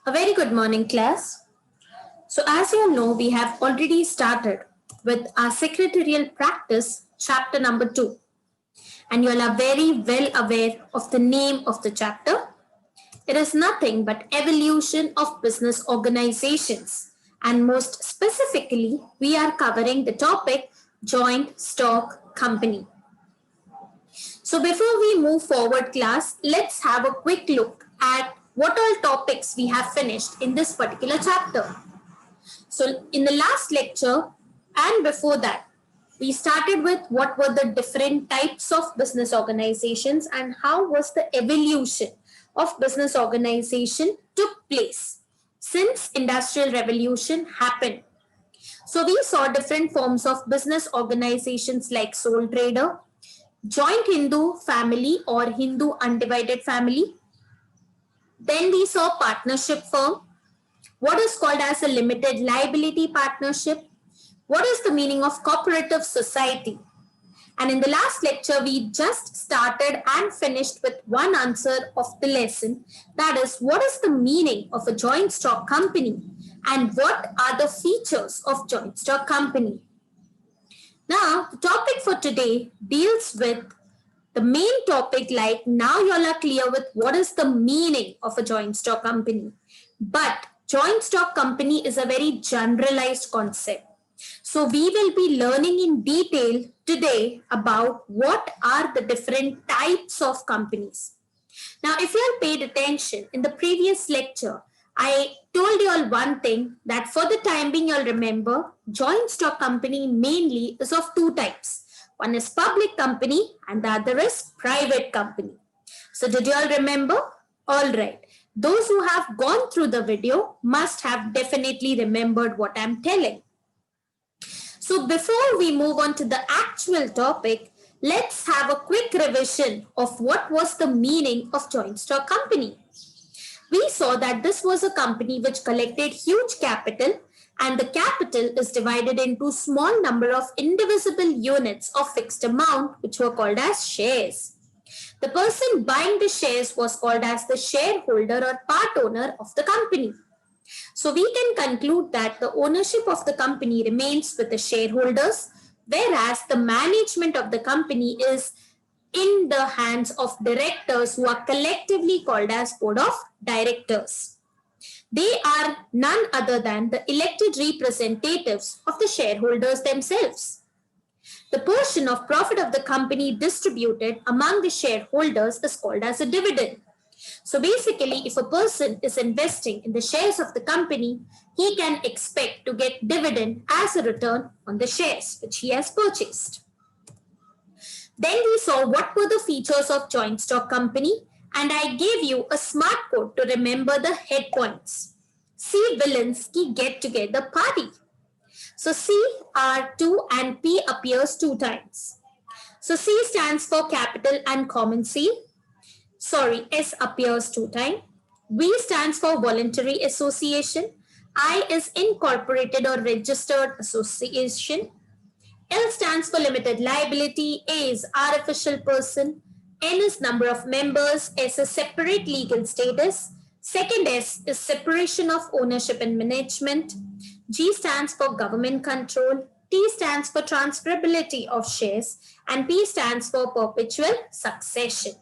A very good morning, class. So, as you know, we have already started with our secretarial practice, chapter number 2. And you all are very well aware of the name of the chapter. It is nothing but evolution of business organizations. And most specifically, we are covering the topic joint stock company. So before we move forward, class, let's have a quick look at what all topics we have finished in this particular chapter. So in the last lecture and before that, we started with what were the different types of business organizations and how was the evolution of business organization took place since industrial revolution happened. So we saw different forms of business organizations like sole trader, joint Hindu family or Hindu undivided family. Then we saw partnership firm, what is called as a limited liability partnership, what is the meaning of cooperative society. And in the last lecture, we just started and finished with one answer of the lesson. That is, what is the meaning of a joint stock company and what are the features of joint stock company. Now, the topic for today deals with the main topic, like now you all are clear with what is the meaning of a joint stock company. But joint stock company is a very generalized concept. So we will be learning in detail today about what are the different types of companies. Now, if you all paid attention in the previous lecture, I told you all one thing that for the time being, you'll remember joint stock company mainly is of two types. One is public company and the other is private company. So did you all remember? All right. Those who have gone through the video must have definitely remembered what I'm telling. So before we move on to the actual topic, let's have a quick revision of what was the meaning of joint stock company. We saw that this was a company which collected huge capital, and the capital is divided into small number of indivisible units of fixed amount which were called as shares. The person buying the shares was called as the shareholder or part owner of the company. So we can conclude that the ownership of the company remains with the shareholders, whereas the management of the company is in the hands of directors who are collectively called as board of directors. They are none other than the elected representatives of the shareholders themselves. The portion of profit of the company distributed among the shareholders is called as a dividend. So basically, if a person is investing in the shares of the company, he can expect to get dividend as a return on the shares which he has purchased. Then we saw what were the features of joint stock company, and I gave you a smart code to remember the head points. C villains ki get together party. So C, R2 and P appears two times. So C stands for capital and common C. Sorry, S appears two times. V stands for voluntary association. I is incorporated or registered association. L stands for limited liability. A is artificial person. N is number of members. S is separate legal status. Second S is separation of ownership and management. G stands for government control. T stands for transferability of shares. And P stands for perpetual succession.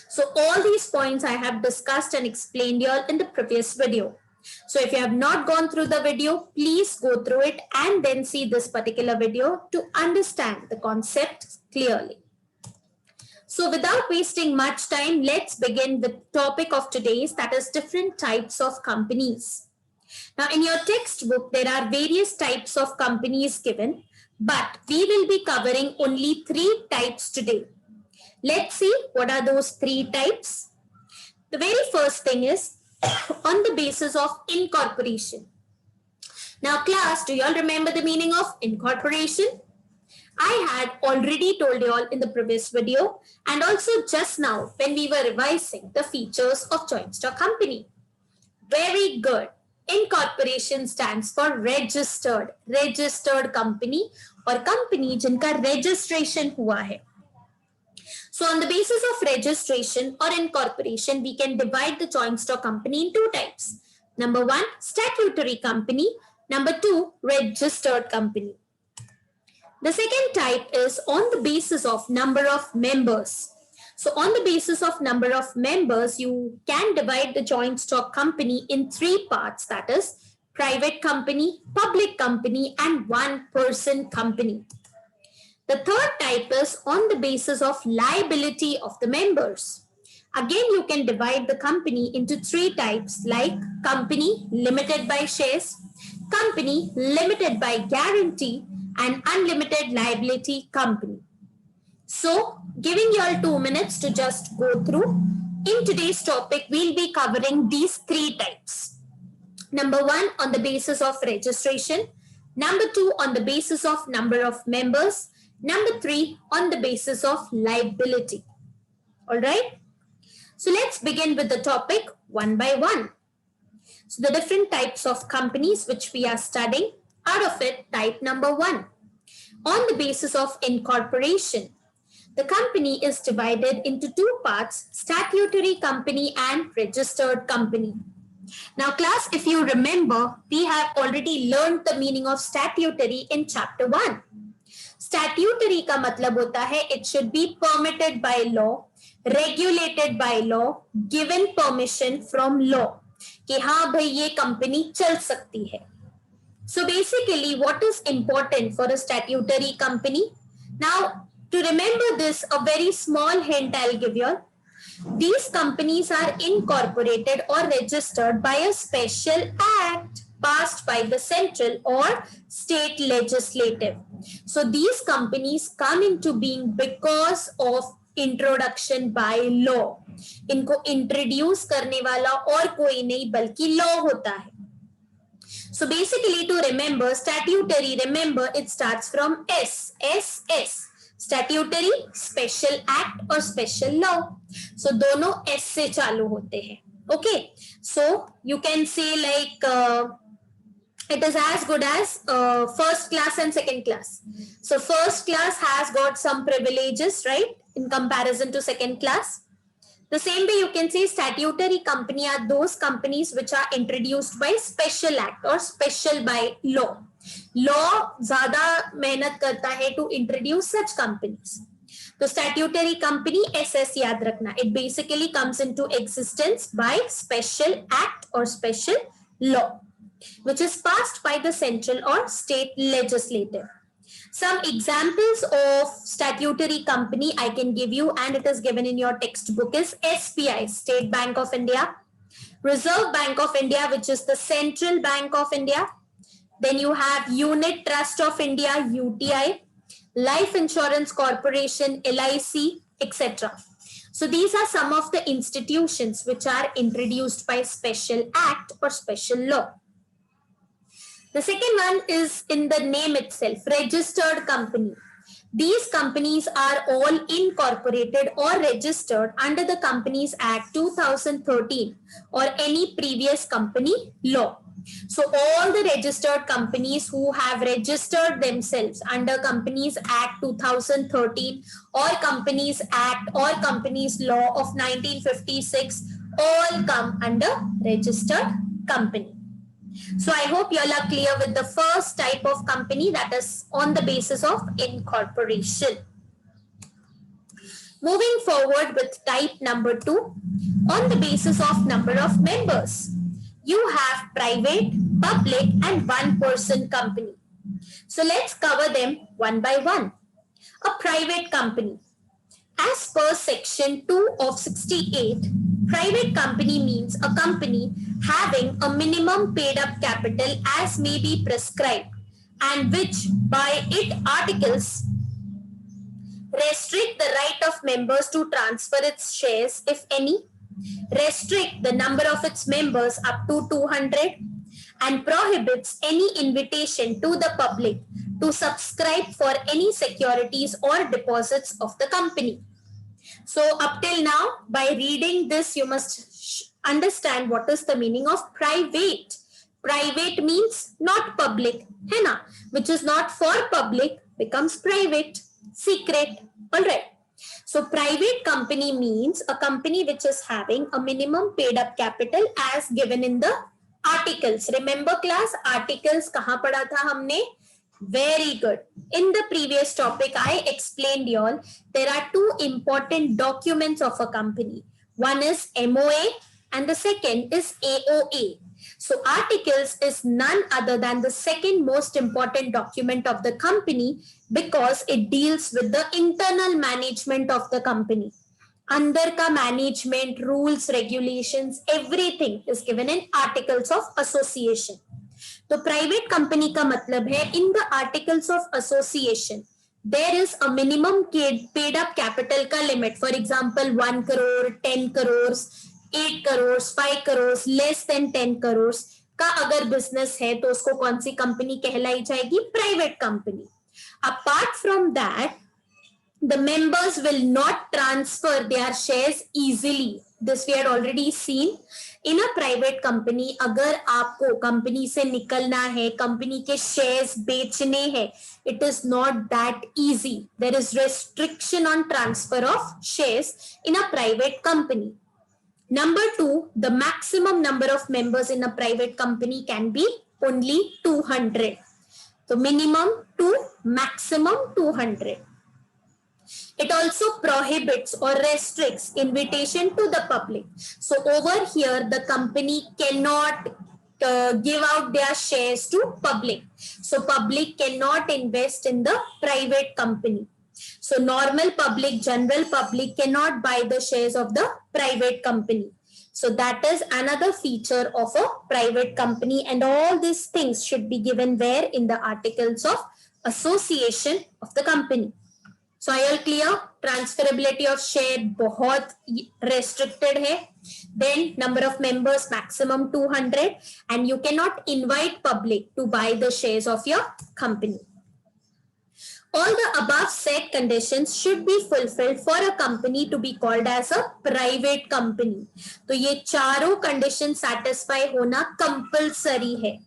So all these points I have discussed and explained here in the previous video. So if you have not gone through the video, please go through it and then see this particular video to understand the concept clearly. So without wasting much time, let's begin with the topic of today's, that is different types of companies. Now in your textbook, there are various types of companies given, but we will be covering only 3 types today. Let's see what are those 3 types. The very first thing is on the basis of incorporation. Now class, do you all remember the meaning of incorporation? I had already told you all in the previous video and also just now when we were revising the features of joint stock company. Very good. Incorporation stands for registered company or company जिनका registration हुआ है. So on the basis of registration or incorporation, we can divide the joint stock company in two types. Number one, statutory company. Number two, registered company. The second type is on the basis of number of members. So on the basis of number of members, you can divide the joint stock company in three parts, that is private company, public company, and one person company. The third type is on the basis of liability of the members. Again, you can divide the company into three types like company limited by shares, company limited by guarantee, and unlimited liability company. So, giving you all 2 minutes to just go through. In today's topic, we'll be covering these three types. Number one, on the basis of registration. Number two, on the basis of number of members. Number three, on the basis of liability. All right. So let's begin with the topic one by one. So the different types of companies which we are studying. Out of it, type number one. On the basis of incorporation, the company is divided into two parts, statutory company and registered company. Now class, if you remember, we have already learned the meaning of statutory in chapter 1. Statutory का मतलब होता है it should be permitted by law, regulated by law, given permission from law कि हाँ भाई ये company चल सकती है. So basically what is important for a statutory company? Now to remember this, a very small hint I'll give you. These companies are incorporated or registered by a special act passed by the central or state legislative. So these companies come into being because of introduction by law. इनको introduce करने वाला और कोई नहीं बल्कि law होता है. So basically to remember statutory, remember it starts from S. Statutory, special act or special law. So दोनों S से चालू होते हैं. Okay. So you can say like it is as good as first class and second class. So first class has got some privileges, right, in comparison to second class. The same way you can say statutory company are those companies which are introduced by special act or special by law. Law ज़्यादा मेहनत करता है to introduce such companies. तो statutory company SS याद रखना. It basically comes into existence by special act or special law, which is passed by the central or state legislative. Some examples of statutory company I can give you, and it is given in your textbook, is SBI, State Bank of India, Reserve Bank of India, which is the Central Bank of India. Then you have Unit Trust of India, UTI, Life Insurance Corporation, LIC, etc. So these are some of the institutions which are introduced by special act or special law. The second one is in the name itself, registered company. These companies are all incorporated or registered under the Companies Act 2013 or any previous company law. So all the registered companies who have registered themselves under Companies Act 2013 or Companies Act or Companies Law of 1956 all come under registered company. So I hope you all are clear with the first type of company, that is on the basis of incorporation. Moving forward with type number 2, on the basis of number of members. You have private, public and one person company. So let's cover them one by one. A private company. As per section 2 of 68, private company means a company having a minimum paid up capital as may be prescribed and which by its articles restrict the right of members to transfer its shares if any, restrict the number of its members up to 200 and prohibits any invitation to the public to subscribe for any securities or deposits of the company. So up till now, by reading this, you must understand what is the meaning of private. Private means not public, है ना? Which is not for public becomes private, secret. All right. So private company means a company which is having a minimum paid up capital as given in the articles. Remember class, articles kahan padha tha humne? Very good. In the previous topic, I explained you all there are two important documents of a company. One is MOA and the second is AOA. So articles is none other than the second most important document of the company because it deals with the internal management of the company. अंदर का management rules regulations everything is given in articles of association. तो private company का मतलब है in the articles of association there is a minimum paid up capital का limit. For example 1 crore, 10 crore, 8 crore, 5 crore, less than 10 crore का अगर business है तो उसको कौन सी कंपनी कहलाई जाएगी? Private company. Apart from that the members will not transfer their shares easily. This we had already seen. In a private company, अगर आपको कंपनी से निकलना है, कंपनी के शेयर्स बेचने हैं, it is not that easy. There is restriction on transfer of shares in a private company. Number 2, the maximum number of members in a private company can be only 200. So minimum 2, maximum 200. It also prohibits or restricts invitation to the public. So over here, the company cannot give out their shares to public. So public cannot invest in the private company. So normal public, general public cannot buy the shares of the private company. So that is another feature of a private company, and all these things should be given where? In the articles of association of the company. So are you clear? Transferability of share बहुत restricted है. Then number of members maximum 200, and you cannot invite public to buy the shares of your company. All the above said conditions should be fulfilled for a company to be called as a private company. तो ये चारों conditions satisfy होना compulsory है.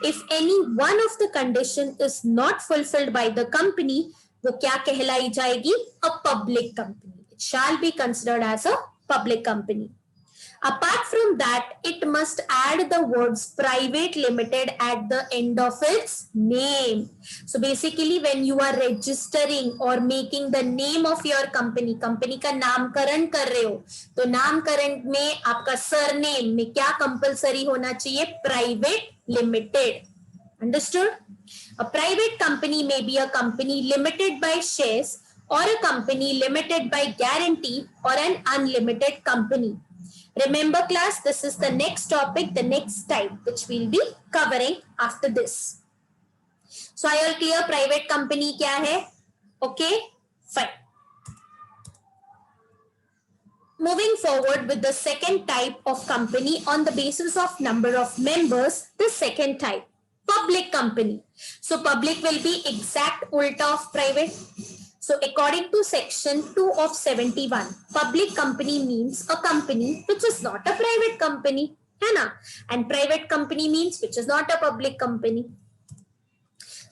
If any one of the condition is not fulfilled by the company, वो क्या कहलाई जाएगी? A public company. It shall be considered as a public company. Apart from that, it must add the words private limited at the end of its name. So basically when you are registering or making the name of your company, company का नामकरण कर रहे हो, तो नामकरण में आपका surname में क्या कंपलसरी होना चाहिए? Private limited. Understood? A private company may be a company limited by shares or a company limited by guarantee or an unlimited company. Remember class, this is the next topic, the next type which we'll be covering after this. So are you all clear? Private company क्या है? Okay, fine. Moving forward with the second type of company on the basis of number of members, the second type. Public company. So public will be exact ulta of private. So according to section 2 of 71, public company means a company which is not a private company, है ना? And private company means which is not a public company.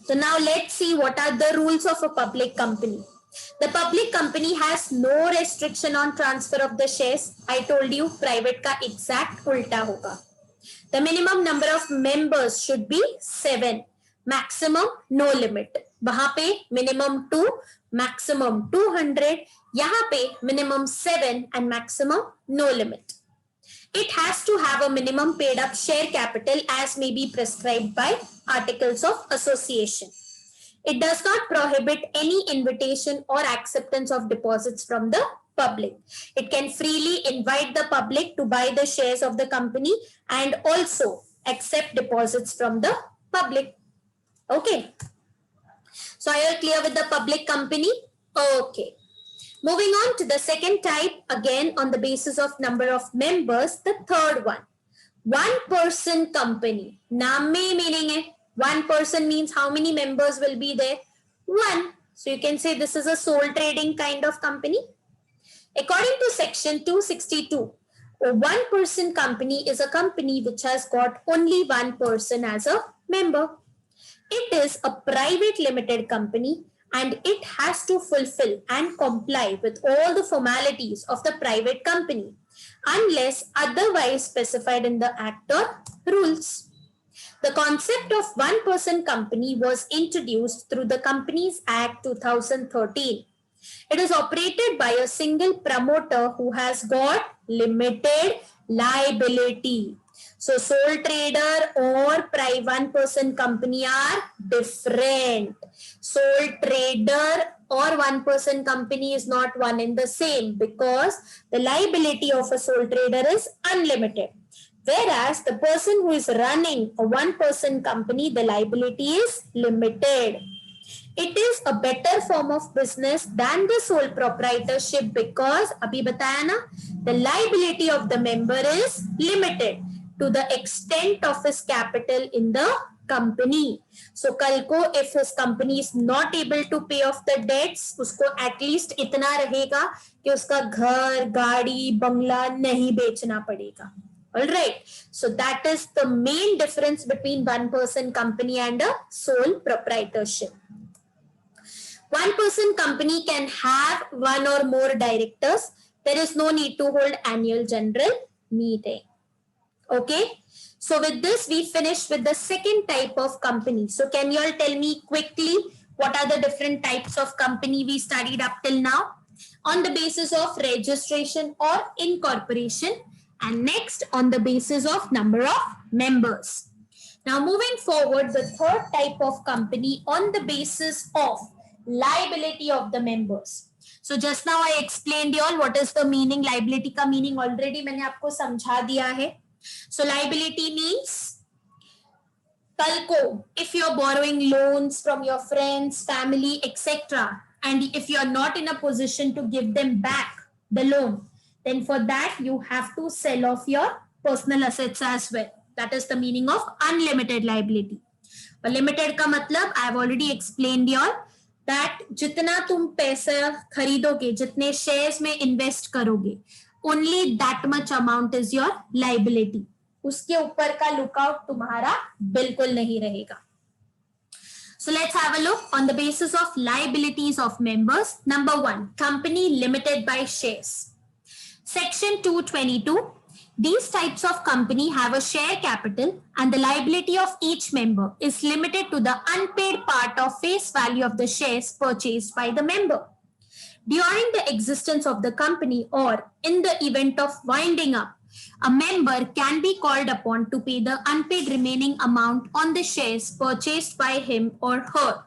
So now let's see what are the rules of a public company. The public company has no restriction on transfer of the shares. I told you private का exact ulta होगा. The minimum number of members should be 7. Maximum no limit. वहां पे minimum 2, maximum 200. यहाँ पे minimum 7 and maximum no limit. It has to have a minimum paid up share capital as may be prescribed by articles of association. It does not prohibit any invitation or acceptance of deposits from the public. It can freely invite the public to buy the shares of the company and also accept deposits from the public. Okay. So are you clear with the public company? Okay. Moving on to the second type, again on the basis of number of members, the third one. One person company. Naam mein meaning hai. One person means how many members will be there? One. So you can say this is a sole trading kind of company. According to section 262, a one person company is a company which has got only one person as a member. It is a private limited company and it has to fulfill and comply with all the formalities of the private company unless otherwise specified in the act or rules. The concept of one-person company was introduced through the Companies Act 2013. It is operated by a single promoter who has got limited liability. So sole trader or one-person company are different. Sole trader or one-person company is not one and the same because the liability of a sole trader is unlimited. Whereas the person who is running a one-person company, the liability is limited. It is a better form of business than the sole proprietorship because अभी बताया ना, the liability of the member is limited to the extent of his capital in the company. So कल को if his company is not able to pay off the debts, उसको at least इतना रहेगा कि उसका घर, गाड़ी, बंगला नहीं बेचना पड़ेगा. All right. So that is the main difference between one-person company and a sole proprietorship. One-person company can have one or more directors. There is no need to hold annual general meeting. Okay. So with this, we finish with the second type of company. So can you all tell me quickly what are the different types of company we studied up till now? On the basis of registration or incorporation, and next on the basis of number of members. Now moving forward, the third type of company on the basis of liability of the members. So just now I explained you all what is the meaning. Liability का meaning already मैंने आपको समझा दिया है. So liability means कल को if you are borrowing loans from your friends, family, etc., and if you are not in a position to give them back the loan, then for that you have to sell off your personal assets as well. That is the meaning of unlimited liability. Limited का मतलब I have already explained you all that जितना तुम पैसा खरीदोगे, जितने shares में invest करोगे, only that much amount is your liability. उसके ऊपर का lookout तुम्हारा बिल्कुल नहीं रहेगा. So let's have a look on the basis of liabilities of members. Number 1, company limited by shares. Section 222. These types of company have a share capital and the liability of each member is limited to the unpaid part of face value of the shares purchased by the member. During the existence of the company or in the event of winding up, a member can be called upon to pay the unpaid remaining amount on the shares purchased by him or her.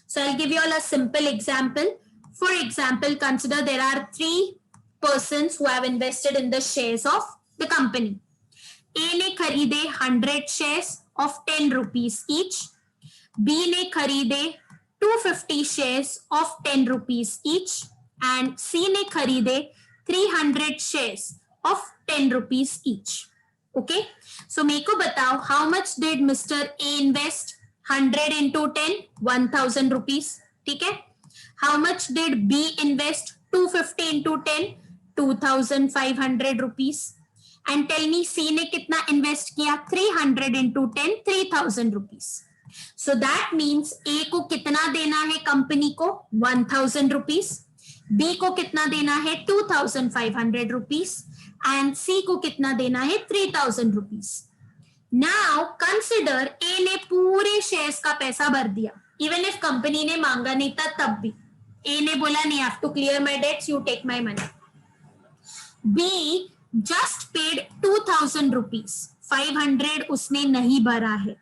So I'll give you all a simple example. For example, consider there are 3 persons who have invested in the shares of the company. A ने खरीदे 100 shares of 10 rupees each. B ने खरीदे 250 shares of 10 rupees each. And C ने खरीदे 300 shares of 10 rupees each. Okay. So मेरे को बताओ how much did Mr. A invest? 100 into 10, 1000 rupees. ठीक है. How much did B invest? 250 into 10, 2500 rupees. And tell me C ने कितना invest किया? 300 into 10, 3000 rupees. So that means A को कितना देना है कंपनी को? 1000 rupees. B को कितना देना है? 2500 rupees. And C को कितना देना है? 3000 rupees. Now consider A ने पूरे shares का पैसा भर दिया. Even if company ने मांगा नहीं था तब भी. A ने बोला नहीं, have to clear my debts, you take my money. B just paid 2000 rupees. 500 उसने नहीं भरा है.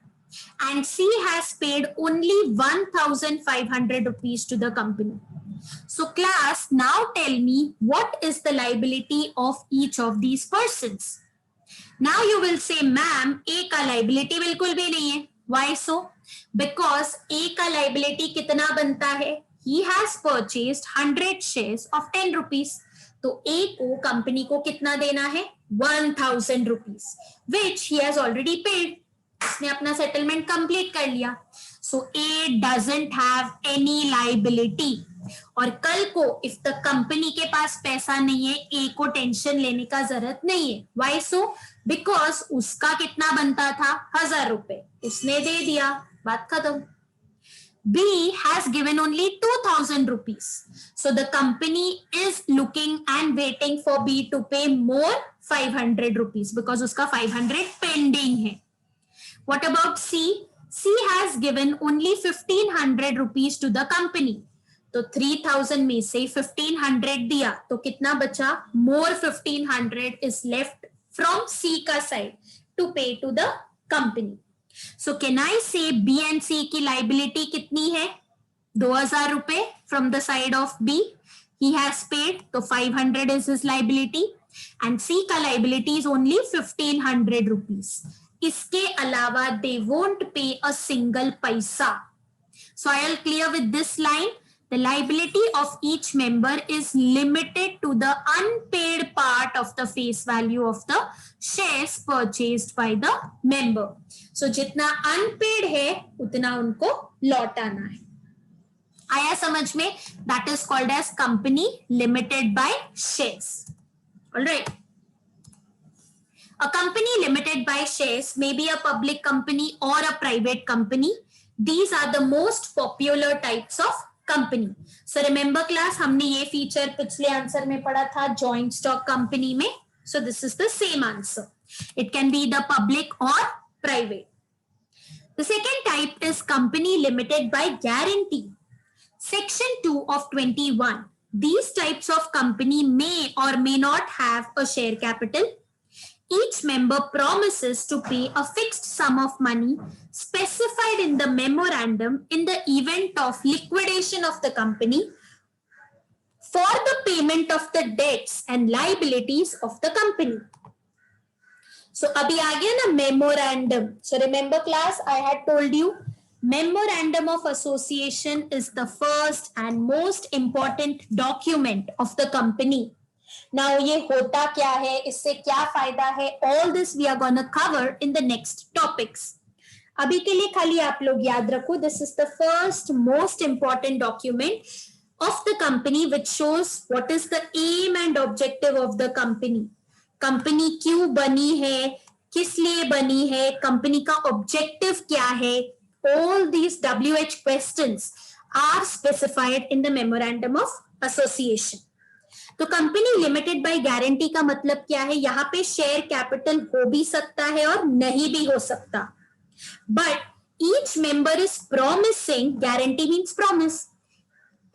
And C has paid only 1500 rupees to the company. So class, now tell me what is the liability of each of these persons. Now you will say, ma'am, A का liability बिल्कुल भी नहीं है. Why so? Because A का liability कितना बनता है? He has purchased 100 shares of 10 rupees. तो A को कंपनी को कितना देना है? 1000 rupees, which he has already paid. उसने अपना सेटलमेंट कंप्लीट कर लिया. So A doesn't have any liability. और कल को if the company के पास पैसा नहीं है, A को टेंशन लेने का जरूरत नहीं है. Why so? Because उसका कितना बनता था? 1000 रुपए, उसने दे दिया, बात खत्म. B has given only 2000 rupees. So the company is looking and waiting for B to pay more 500 rupees because uska 500 pending hai. What about C? C has given only 1500 rupees to the company. तो 3000 में से 1500 दिया तो कितना बचा? More 1500 is left from C का side to pay to the company. So can I say B and C की liability कितनी है? 2000 रुपए from the side of B. He has paid, तो 500 is his liability and C का liability is only 1500 rupees. इसके अलावा they won't pay a single paisa. So I'll clear with this line. The liability of each member is limited to the unpaid part of the face value of the shares purchased by the member. So जितना unpaid है उतना उनको लौटाना है. आया समझ में? That is called as company limited by shares. All right. A company limited by shares may be a public company or a private company. These are the most popular types of company. So remember class, हमने ये feature पिछले answer में पढ़ा था joint stock company में. So this is the same answer. It can be the public or private. The second type is company limited by guarantee. Section 2 of 21. These types of company may or may not have a share capital. Each member promises to pay a fixed sum of money specified in the memorandum in the event of liquidation of the company for the payment of the debts and liabilities of the company. So abhi aa gaya na memorandum. So remember class, I had told you memorandum of association is the first and most important document of the company. Now ये होता क्या है, इससे क्या फायदा है, all this we are going to cover in the next topics. अभी के लिए खाली आप लोग याद रखो, this is the first most important document of the company which shows what is the aim and objective of the company. Company क्यों बनी है, किस लिए बनी है, कंपनी का ऑब्जेक्टिव क्या है, all these WH questions are specified in the memorandum of association. तो कंपनी लिमिटेड बाय गारंटी का मतलब क्या है, यहाँ पे शेयर कैपिटल हो भी सकता है और नहीं भी हो सकता, but each member is promising, guarantee means promise,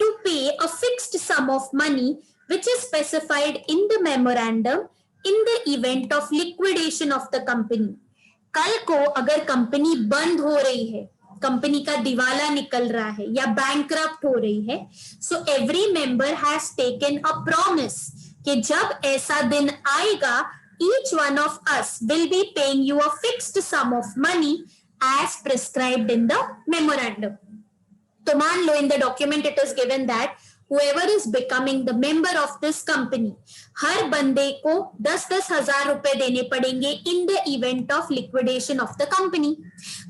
to pay a fixed sum of money which is specified in the memorandum in the event of liquidation of the company. कल को अगर कंपनी बंद हो रही है, कंपनी का दिवाला निकल रहा है या बैंकरप्ट हो रही है, so every member has taken a promise कि जब ऐसा दिन आएगा, each one of us will be paying you a fixed sum of money as prescribed in the memorandum. तो मान लो in the document it is given that whoever is becoming the member of this company, हर बंदे को 10-10 हजार रुपए देने पड़ेंगे in the event of liquidation of the company.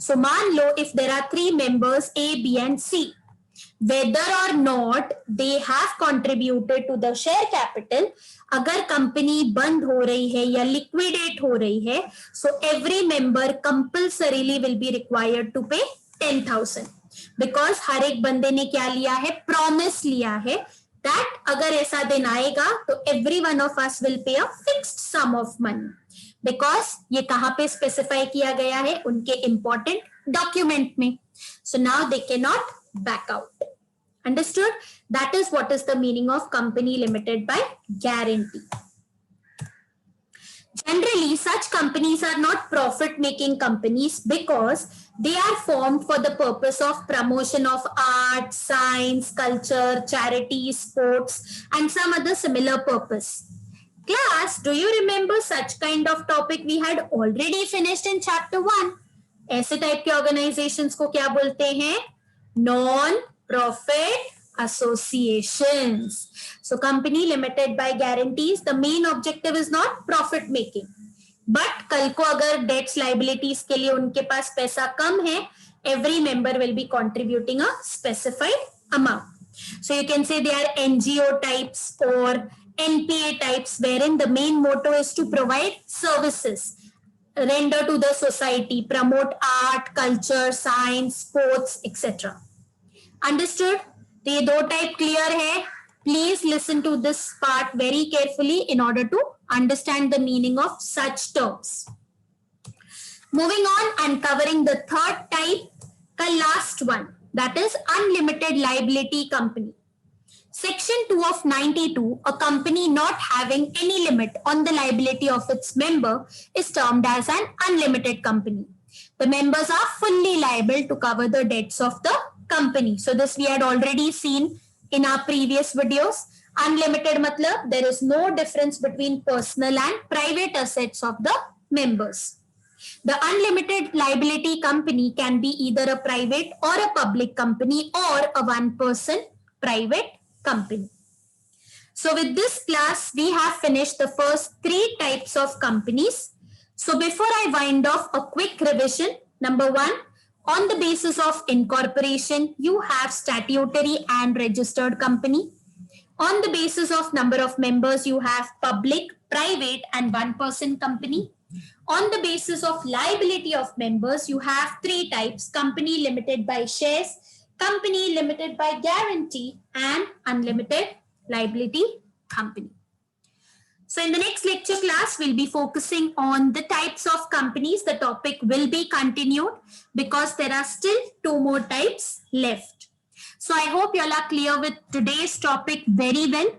So मान लो if there are 3 members A, B and C, whether or not they have contributed to the share capital, अगर company बंद हो रही है या liquidate हो रही है, so every member compulsorily will be required to pay 10,000. Because हर एक बंदे ने क्या लिया है, प्रॉमिस लिया है दैट अगर ऐसा दिन आएगा तो every one of us will pay a fixed sum of money. Because ये कहां पे स्पेसिफाई किया गया है, उनके इंपॉर्टेंट डॉक्यूमेंट में. So now they can not back out. Understood? That is what is the meaning of company limited by guarantee. Generally, such companies are not profit-making companies because they are formed for the purpose of promotion of art, science, culture, charity, sports, and some other similar purpose. Class, do you remember such kind of topic we had already finished in chapter 1? ऐसे type के organizations को क्या बोलते हैं? Non-profit associations. So company limited by guarantees, the main objective is not profit making, but कल को अगर debts liabilities के लिए उनके पास पैसा कम है, every member will be contributing a specified amount. So you can say they are NGO types or NPA types, wherein the main motto is to provide services, render to the society, promote art, culture, science, sports, etc. Understood? तो ये दो type clear है. Please listen to this part very carefully in order to understand the meaning of such terms. Moving on and covering the third type, the last one, that is unlimited liability company. Section 2 of 92, a company not having any limit on the liability of its member is termed as an unlimited company. The members are fully liable to cover the debts of the company. So this we had already seen in our previous videos. Unlimited matlab there is no difference between personal and private assets of the members. The unlimited liability company can be either a private or a public company or a one-person private company. So with this class, we have finished the first three types of companies. So before I wind off, a quick revision. Number one, on the basis of incorporation, you have statutory and registered company. On the basis of number of members, you have public, private, and one-person company. On the basis of liability of members, you have three types: company limited by shares, company limited by guarantee, and unlimited liability company. So in the next lecture class, we'll be focusing on the types of companies. The topic will be continued because there are still two more types left. So I hope you all are clear with today's topic very well.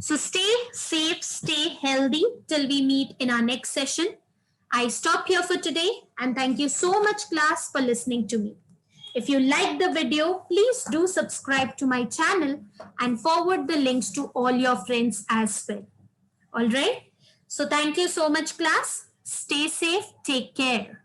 So stay safe, stay healthy till we meet in our next session. I stop here for today and thank you so much class for listening to me. If you like the video, please do subscribe to my channel and forward the links to all your friends as well. All right. So thank you so much class. Stay safe. Take care.